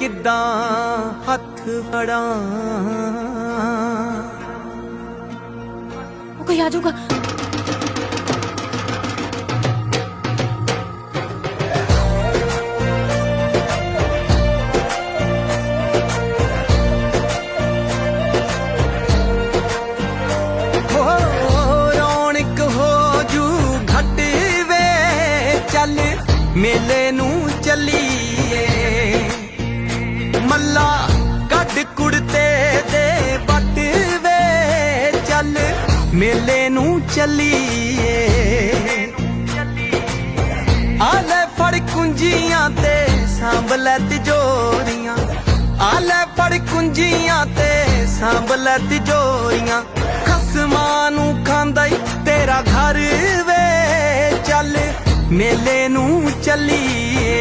किद्दां हथ फड़ां। कोई आ जाऊगा। मेले नू चलीए मल्ला कड कुड़ते दे बट वे चल मेले नू चलीए। आले फड़ कुंजियां ते सांभ लै तिजोरियां, आले फड़ कुंजियां ते सांभ लै तिजोरियां। खसमां नू खांदा ई तेरा घर वे चल मेले नू चलीए।